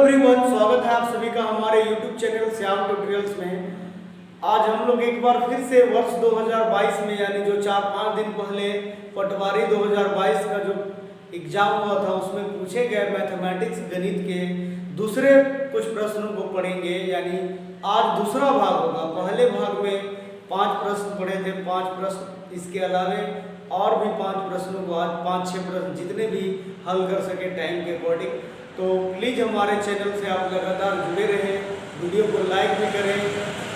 Everyone, स्वागत है आप सभी का हमारे YouTube चैनल श्याम ट्यूटोरियल्स में। आज हम लोग एक बार फिर से वर्ष 2022 में यानी जो 4-5 दिन पहले पटवारी 2022 का जो एग्जाम हुआ था उसमें पूछे गए मैथमेटिक्स गणित के दूसरे कुछ प्रश्नों को पढ़ेंगे। यानी आज दूसरा भाग होगा। पहले भाग में 5 प्रश्न पढ़े थे, 5 प्रश्न, इसके अलावे और भी 5 प्रश्नों को आज 5-6 प्रश्न जितने भी हल कर सके टाइम के अकॉर्डिंग। तो प्लीज़ हमारे चैनल से आप लगातार जुड़े रहें, वीडियो को लाइक भी करें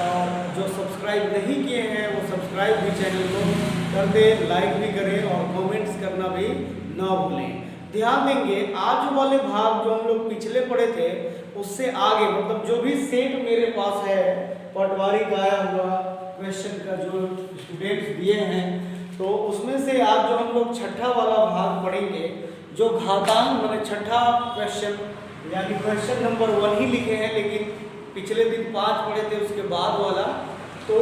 और जो सब्सक्राइब नहीं किए हैं वो सब्सक्राइब भी चैनल को कर दें, लाइक भी करें और कमेंट्स करना भी ना भूलें। ध्यान देंगे आज वाले भाग जो हम लोग पिछले पढ़े थे उससे आगे, मतलब जो भी सेट मेरे पास है पटवारी का आया हुआ क्वेश्चन का जो स्टूडेंट्स दिए हैं, तो उसमें से आज जो हम लोग छठा वाला भाग पढ़ेंगे जो घातांक, मैंने छठा क्वेश्चन यानी क्वेश्चन नंबर 1 ही लिखे हैं, लेकिन पिछले दिन 5 पढ़े थे उसके बाद वाला। तो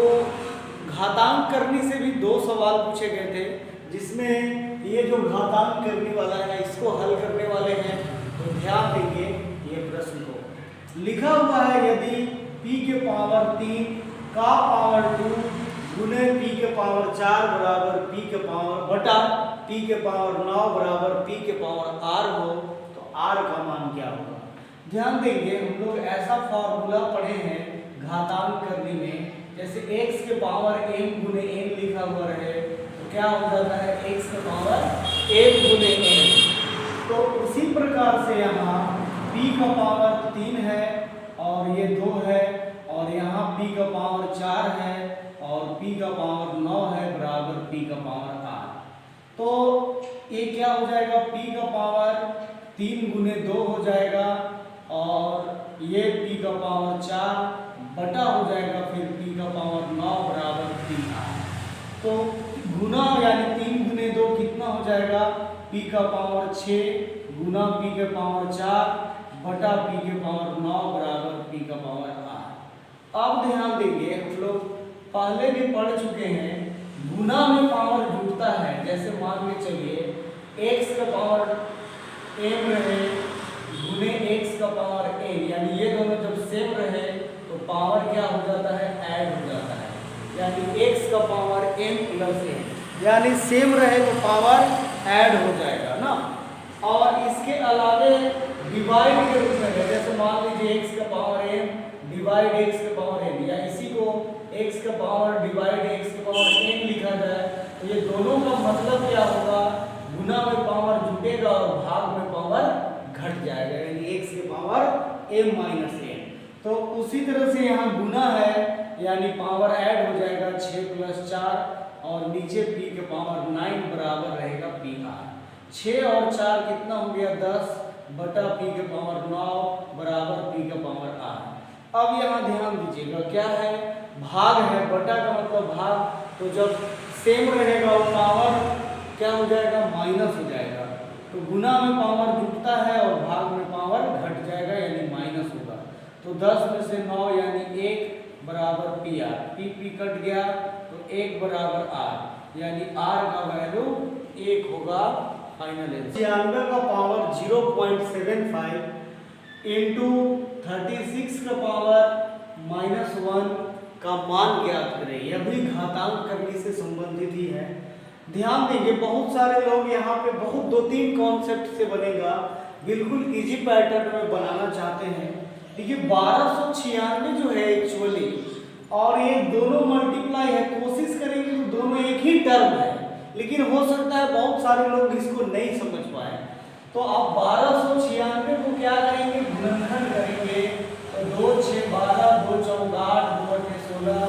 घातांक करने से भी 2 सवाल पूछे गए थे, जिसमें ये जो घातांक करने वाला है इसको हल करने वाले हैं। तो ध्यान देंगे ये प्रश्न को। लिखा हुआ है यदि p के पावर 3 का पावर 2 गुने p के पावर 4 बराबर p के पावर बटा p के पावर 9 बराबर p के पावर r हो, तो r का मान क्या होगा। ध्यान देंगे हम लोग ऐसा फॉर्मूला पढ़े हैं घातांक करने में, जैसे x के पावर m गुने n लिखा हुआ रहे तो क्या हो जाता है x के पावर m गुने n। तो उसी प्रकार से यहाँ p का पावर 3 है और ये 2 है, और यहाँ p का पावर 4 है और p का पावर 9 है बराबर p का पावर 8। तो ये क्या हो जाएगा, p का पावर 3 गुने 2 हो जाएगा और ये p का पावर 4 बटा हो जाएगा फिर p का पावर 9 बराबर 3r। तो गुना यानी 3 गुने 2 कितना हो जाएगा, p का पावर 6 गुना p के पावर 4 बटा p के पावर 9 बराबर p का पावर 8। अब ध्यान देंगे हम लोग पहले भी पढ़ चुके हैं, गुना में पावर जुड़ता है। जैसे मान के चलिए x का पावर m रहे गुने x का पावर n, यानी ये दोनों जब सेम रहे तो पावर क्या हो जाता है, ऐड हो जाता है। यानी x का पावर m प्लस n, यानी सेम रहे तो पावर ऐड हो जाएगा ना। और इसके अलावे डिवाइड के रूप में, जैसे मान लीजिए x का पावर m डिवाइड x का पावर n, या इसी को x का पावर डिवाइड x का पावर n लिखा जाए तो ये दोनों का मतलब क्या होगा, गुना में पावर जुटेगा और भाग में पावर घट जाएगा, यानी x के पावर m माइनस n। तो उसी तरह से यहाँ गुना है यानी पावर ऐड हो जाएगा 6 प्लस 4 और नीचे p के पावर 9 बराबर रहेगा pr। 6 और 4 कितना हो गया 10 बटा p के पावर 9 बराबर p का पावर r। अब यहाँ ध्यान दीजिएगा क्या है, भाग है, बटा का मतलब भाग, तो जब सेम रहेगा और पावर क्या हो जाएगा, माइनस हो जाएगा। तो गुना में पावर जुटता है और भाग में पावर घट जाएगा यानी माइनस होगा। तो 10 में से 9 यानी 1 बराबर pr, p कट गया तो 1 बराबर r, यानी r का वैल्यू 1 होगा फाइनल आंसर। 96 का पावर 0.75 इंटू 36 का पावर -1 का मान ज्ञात करें। यह भी घातांक करने से संबंधित ही है। ध्यान देंगे बहुत सारे लोग यहाँ पे बहुत 2-3 कॉन्सेप्ट से बनेगा, बिल्कुल इजी पैटर्न में बनाना चाहते हैं। देखिए 1296 जो है एक्चुअली, और ये दोनों मल्टीप्लाई है, कोशिश करेंगे तो दोनों एक ही टर्म है, लेकिन हो सकता है बहुत सारे लोग इसको नहीं समझ पाए। तो आप 1296 को क्या करेंगे, गुणनखंड करेंगे। तो 2 6 12, 2 4 8, 2 8 16,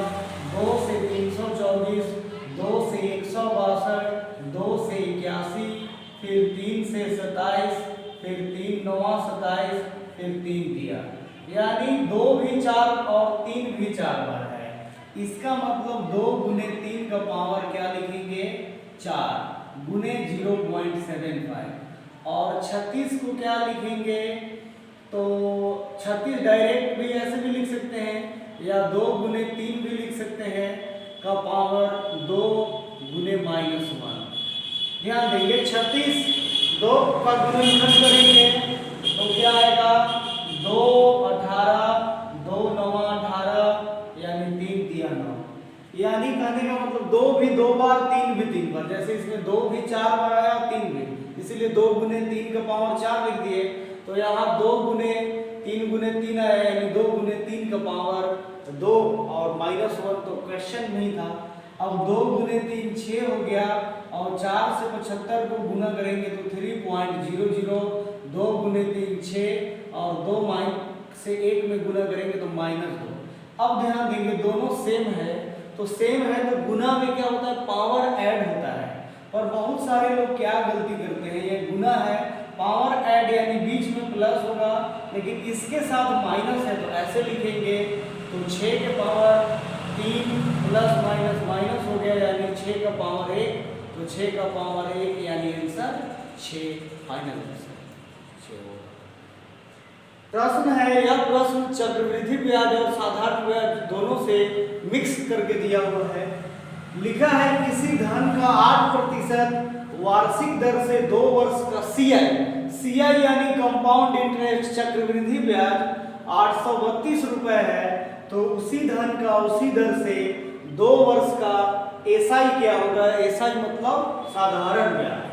2 से 324, 2 से 162, 2 से 81, फिर 3 से 27, फिर 3 9 27, फिर 3 दिया, यानी 2 भी 4 और 3 भी 4 बार है। इसका मतलब 2 गुने 3 का पावर क्या लिखेंगे, 4 गुने 0.75, और 36 को क्या लिखेंगे, तो 36 डायरेक्ट भी ऐसे भी लिख सकते हैं या 2 गुने 3 भी लिख सकते हैं का पावर 2 गुने -1। ध्यान देंगे 36 2 का गुणनखंड करेंगे तो क्या आएगा 2 18 2 9 18 यानी 3 3 9, यानी कहने का मतलब 2 भी 2 बार 3 भी 3 बार, जैसे इसमें 2 भी 4 बार आया 3 भी, इसीलिए 2 गुने 3 का पावर 4 लिख दिए। तो यहाँ 2 गुने 3 आया यानी 2 गुने 3 का पावर 2 और -1 तो क्वेश्चन नहीं था। अब 2 गुने 3 6 हो गया और 4 से 75 को गुना करेंगे तो 3.00, 2 गुने 3 6 और 2 से 1 में गुना करेंगे तो -2। अब ध्यान देंगे दोनों सेम है, तो सेम है तो गुना में क्या होता है, पावर ऐड होता है। पर बहुत सारे लोग क्या गलती करते हैं, ये गुना है पावर ऐड यानी बीच में प्लस होगा लेकिन इसके साथ माइनस है, तो ऐसे लिखेंगे तो 6 के पावर 3 प्लस माइनस माइनस हो गया यानी 6 का पावर 1, तो 6 का पावर 1 यानी आंसर 6 फाइनल आंसर 6 होगा। प्रश्न है, यह प्रश्न चक्रवृद्धि ब्याज और साधारण ब्याज दोनों से मिक्स करके दिया हुआ है। लिखा है किसी धन का 8% वार्षिक दर से 2 वर्ष का सीआई यानी कंपाउंड इंटरेस्ट चक्रवृद्धि ब्याज 832 रुपए है, तो उसी धन का उसी दर से 2 वर्ष का एसआई क्या होगा, एसआई मतलब साधारण ब्याज।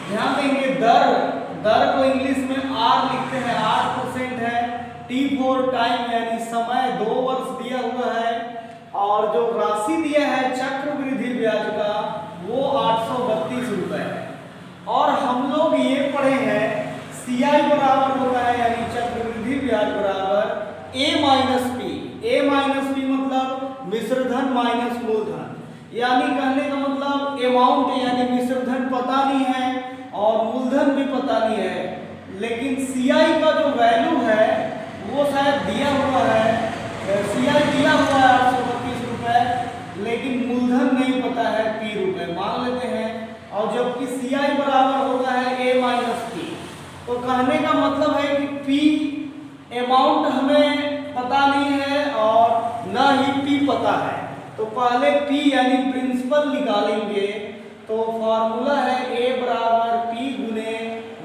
ध्यान देंगे दर को इंग्लिश में आर लिखते हैं, 8% है, T4 टाइम यानी समय 2 वर्ष दिया हुआ है और जो राशि दिया है चक्रवृद्धि ब्याज का वो 832 रुपए है। और हम लोग ये पढ़े हैं सीआई बराबर होता है यानी चक्रवृद्धि ब्याज बराबर A माइनस पी मतलब मिश्रधन माइनस मूलधन, यानी कहने का मतलब अमाउंट यानी मिश्रधन पता नहीं है और मूलधन भी पता नहीं है, लेकिन सीआई का जो वैल्यू है वो शायद दिया हुआ है, सीआई दिया हुआ है 832 रुपए, लेकिन मूलधन नहीं पता है P रुपए मान लेते हैं। और जबकि सीआई बराबर होता है A माइनस पी, तो कहने का मतलब है कि P अमाउंट हमें पता नहीं है और न ही P पता है, तो पहले P यानी प्रिंसिपल निकालेंगे। तो फॉर्मूला है A बराबर P गुने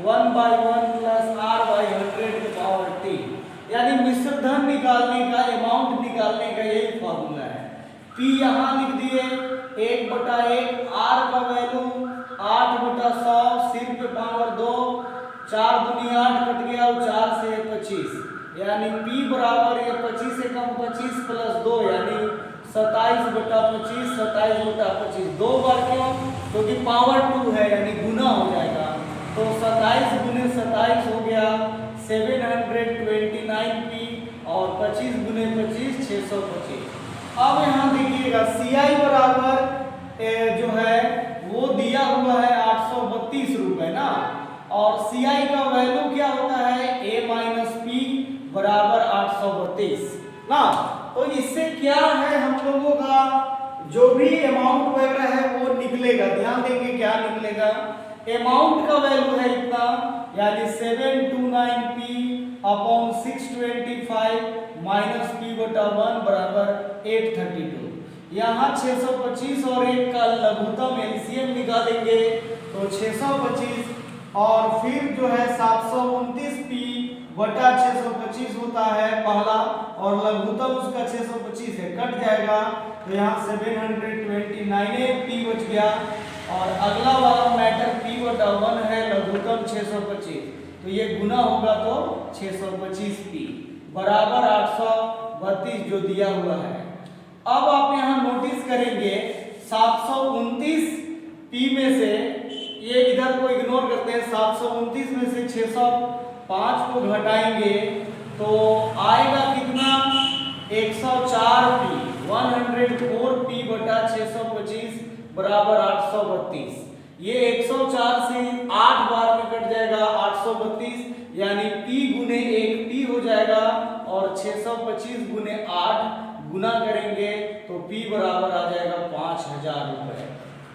1/1 प्लस R/100 की पावर T, यानी मिश्रधन निकालने का अमाउंट निकालने का यही फॉर्मूला है। P यहाँ लिख दिए 1/1, R का वैल्यू 8/100 सिर पे पावर 2, 4 दूनी 8 कट गया और 4 से 25, यानी P बराबर ये 25 से कम 25 प्लस 2 यानी 27/25, 27/25 2 बार क्यों, क्योंकि पावर 2 है यानी गुना हो जाएगा, तो 27 गुने 27 हो गया 729P और 25 गुने 25 625। अब यहाँ देखिएगा सीआई बराबर जो है वो दिया हुआ है 832 रुपए ना, और सीआई का वैल्यू क्या होता है A माइनस पी बराबर 832 ना। तो इससे क्या है हम लोगों का जो भी अमाउंट वगैरह है वो निकलेगा। ध्यान देंगे क्या निकलेगा, अमाउंट का वैल्यू है इतना यानी 729P अपॉन 625 माइनस P बटा 1 बराबर 832। यहाँ 625 और 1 का लघुत्तम एलसीएम निकालेंगे तो 625 और फिर जो है 729P बटा 625 होता है पहला, और लघुत्तम उसका 625 है कट जाएगा तो यहाँ 729P बच गया, और अगला वाला मैटर P बटा 1 है लघुत्तम 625, तो ये गुना होगा तो 625P बराबर 832 जो दिया हुआ है। अब आप यहाँ नोटिस करेंगे 729P में से ये इधर को इग्नोर करते हैं, 729 में से 605 को घटाएंगे तो आएगा कितना 104P 104P बटा 625 बराबर 832। ये 104 से 8 बार में कट जाएगा 832, यानी P गुने 1P हो जाएगा और 625 गुने 8 गुना करेंगे तो P बराबर आ जाएगा 5000 रुपए।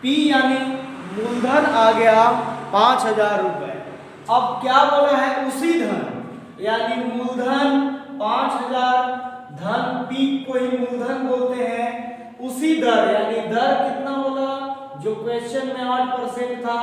P यानी मूलधन आ गया 5000 रुपए। अब क्या बोला है उसी धन यानी मूलधन 5000, धन P को ही मूलधन बोलते हैं, उसी दर यानी दर कितना बोला जो क्वेश्चन में 8% था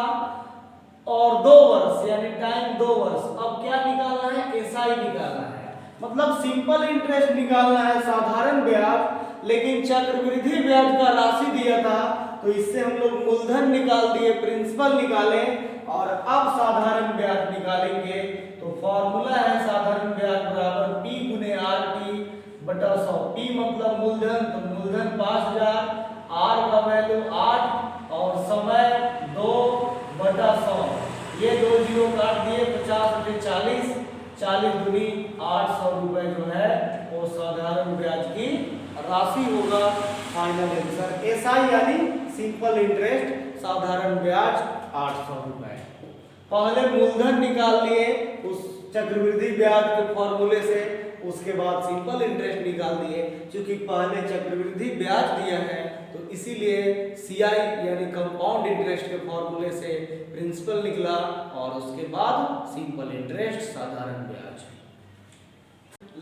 और 2 वर्ष यानी टाइम 2 वर्ष। अब क्या निकालना है, एसआई निकालना है, मतलब सिंपल इंटरेस्ट निकालना है, साधारण ब्याज, लेकिन चक्रवृद्धि ब्याज का राशि दिया था तो इससे हम लोग मूलधन निकाल दिए, प्रिंसिपल निकाले और अब साधारण ब्याज निकालेंगे। तो फॉर्मूला है साधारण ब्याज बराबर P गुने RT बटा 100। P मतलब मूलधन, तो मूलधन 5000, R का वैल्यू 8 और समय 2 बटा 100। ये 2 जीरो काट दिए, 50 बटे 40, 40 दूनी 800 रुपए जो है वो साधारण ब्याज की राशि होगा। फाइनल आंसर एसआई यानी सिंपल इंटरेस्ट साधारण ब्याज 800 रुपए। पहले मूलधन निकाल लिए उस चक्रवृद्धि ब्याज के फॉर्मूले से, उसके बाद सिंपल इंटरेस्ट निकाल दिए। क्योंकि पहले चक्रवृद्धि ब्याज दिया है तो इसीलिए सीआई यानी कंपाउंड इंटरेस्ट के फॉर्मूले से प्रिंसिपल निकला और उसके बाद सिंपल इंटरेस्ट साधारण ब्याज।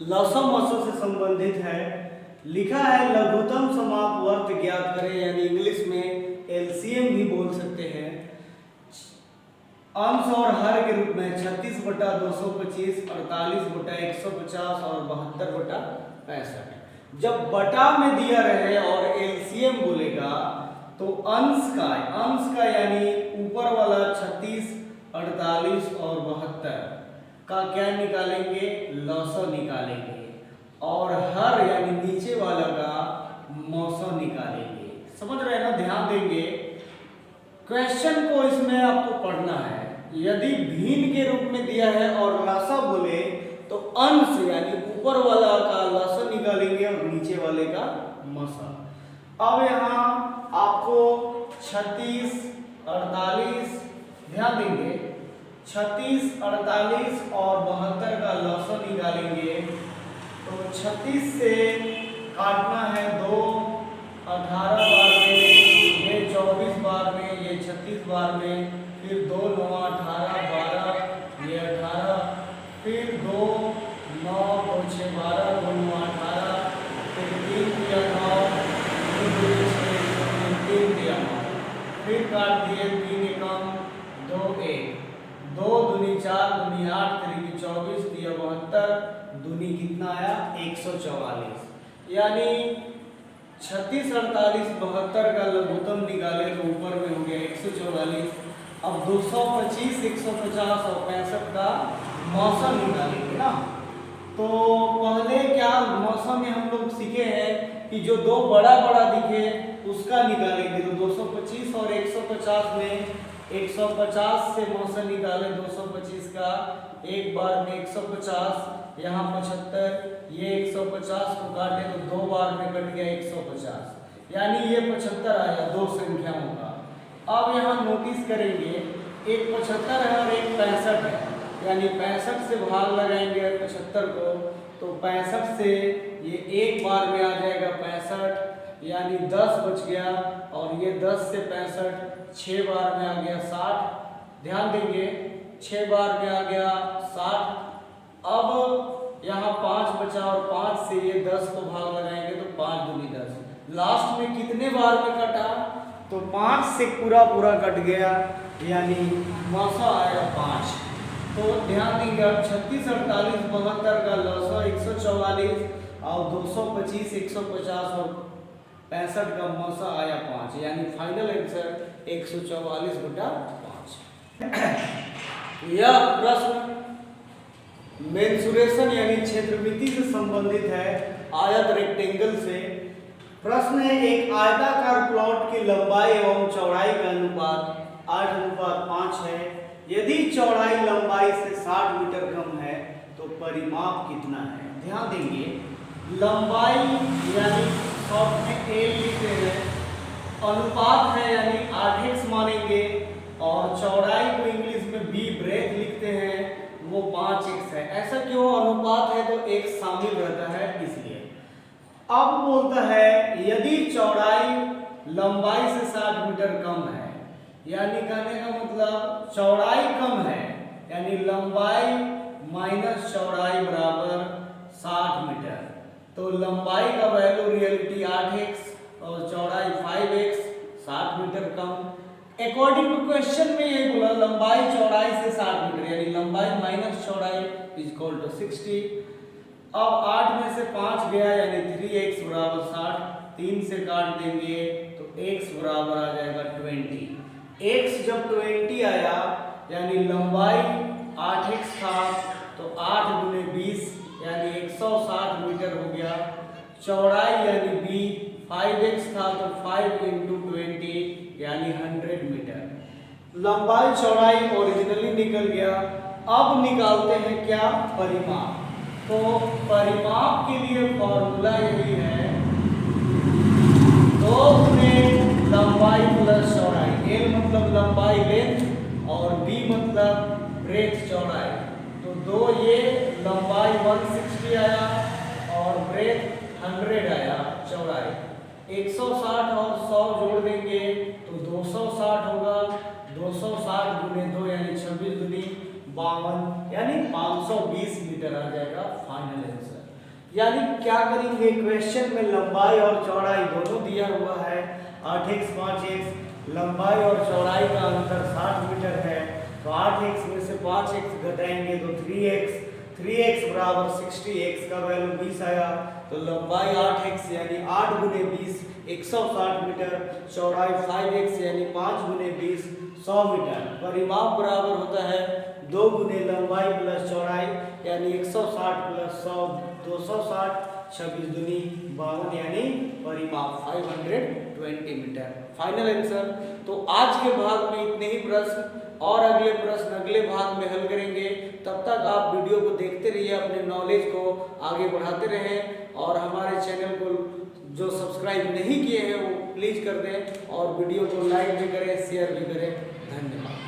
लसम मसों से संबंधित है, लिखा है लघुत्तम समाप्त वर्त ज्ञात करें, यानी इंग्लिश में एलसीएम भी बोल सकते हैं। अंश और हर के रूप में 36 बटा 225, 48 बटा 150 और 72 बटा 65। जब बटा में दिया रहे और एलसीएम बोलेगा तो अंश का यानी ऊपर वाला 36, 48 और 72 का क्या निकालेंगे, लसम निकालेंगे और हर यानी नीचे वाला का मौसम निकालेंगे। समझ रहे हैं ना, ध्यान देंगे। क्वेश्चन को इसमें आपको पढ़ना है। यदि भिन्न के रूप में दिया है और लसम बोले तो अंश यानी ऊपर वाला का लसम निकालेंगे और नीचे वाले का मौसम। अब यहाँ आपको 36, 48 ध्यान देंगे, 36, 48 और 72 का लसम निकालेंगे। तो 36 से काटना है 2, 18 बार में, ये 24 बार में, ये 36 बार में, फिर 2 9 18 12, ये 18, फिर 2 9 2 6 12, 2 9 18, फिर 3 दिया 9, फिर 2 6, 3 दिया 9, फिर काट दिए 3 एकम 2 1, 2 दूनी 4 दूनी 8, 3 की 24 दिया 72, दूनी कितना आया 144। यानी 36, 48, 72 का लघुत्तम निकाले तो ऊपर में हो गया 144। अब 225, 150 और 65 का मौसम निकालेंगे ना। तो पहले क्या मौसम में हम लोग सीखे हैं कि जो दो बड़ा बड़ा दिखे उसका निकालेंगे। तो 225 और 150 में 150 से मौसम निकाले 225 का, एक बार में 150, यहाँ 75, ये 150 को काटे तो 2 बार में कट गया 150, यानी ये 75 आया 2 संख्याओं का। अब यहाँ नोटिस करेंगे एक 75 है और एक 65 है, यानी 65 से भाग लगाएंगे 75 को तो 65 से ये एक बार में आ जाएगा 65, यानी 10 बच गया और ये 10 से 65 6 बार में आ गया 60। ध्यान देंगे 6 बार में आ गया 60। अब यहाँ 5 बचा और 5 से ये 10 को भाग लगाएंगे तो 5 दूनी 10। लास्ट में कितने बार में कटा, तो 5 से पूरा कट गया, यानी मौसा आएगा 5। तो ध्यान देंगे अब 36, 48, 72 का लौसा 144 और 225, 150 और 65 का मौसा आया 5, यानी फाइनल आंसर 144 बटा 5। यह प्रश्न मेंसुरेशन यानी क्षेत्रमिति से संबंधित है, आयत रेक्टेंगल से। प्रश्न है एक आयताकार प्लॉट की लंबाई एवं चौड़ाई का अनुपात 8:5 है। यदि चौड़ाई लंबाई से 60 मीटर कम है तो परिमाप कितना है। ध्यान देंगे लंबाई यानी शॉर्ट में एल लिखते हैं, अनुपात है यानी 8x मानेंगे और चौड़ाई को इंग्लिश में बी ब्रेथ लिखते हैं, वो 5x है। ऐसा क्यों, अनुपात है तो एक शामिल रहता है इसलिए। अब बोलता है यदि चौड़ाई लंबाई से 60 मीटर कम है, यानी कहने का मतलब चौड़ाई कम है यानी लंबाई माइनस चौड़ाई बराबर 60 मीटर। तो लंबाई का वैल्यू रियलिटी 8x और चौड़ाई 5x, 60 मीटर कम। अकॉर्डिंग टू क्वेश्चन में ये बोला लंबाई चौड़ाई से 60 मीटर, यानी लंबाई माइनस चौड़ाई इज इक्वल टू 60। अब 8 में से 5 गया यानी 3x बराबर 60, 3 से काट देंगे तो x बराबर आ जाएगा 20। x जब 20 आया यानी लंबाई 8x था तो 8 गुने 20 यानी 160 मीटर हो गया। चौड़ाई यानी b 5x था तो 5 इंटू 20 यानी 100 मीटर। लंबाई चौड़ाई ओरिजिनली निकल गया। अब निकालते हैं क्या, परिमाप। तो परिमाप के लिए फॉर्मूला यही है 2 गुने लंबाई प्लस चौड़ाई। l मतलब लंबाई लेंथ और b मतलब ब्रेथ चौड़ाई। तो 2 ये लंबाई 160 आया और ब्रेथ 100 आया चौड़ाई। 160 और 100 जोड़ देंगे तो 260 होगा। 260 गुने 2 यानी 26 दूनी 52 यानी 520 मीटर आ जाएगा फाइनल आंसर। यानी क्या करेंगे, क्वेश्चन में लंबाई और चौड़ाई दोनों दिया हुआ है। 8x 5x लंबाई और चौड़ाई का अंतर 60 मीटर है तो 8x में से 5x घटाएंगे तो 3x बराबर 60, x का वैल्यू 20 आया तो लंबाई 8x यानी 8 गुने 20 160 मीटर, चौड़ाई 5x यानी 5 गुने 20 100 मीटर। परिमाप बराबर होता है 2 गुने लंबाई प्लस चौड़ाई यानी 160 प्लस 100 260, 26 दूनी 52 यानी परिमाप 520 मीटर फाइनल आंसर। तो आज के भाग में इतने ही प्रश्न और अगले प्रश्न अगले भाग में हल करेंगे। तब तक आप वीडियो को देखते रहिए, अपने नॉलेज को आगे बढ़ाते रहें और हमारे चैनल को जो सब्सक्राइब नहीं किए हैं वो प्लीज कर दें और वीडियो को लाइक भी करें, शेयर भी करें। धन्यवाद।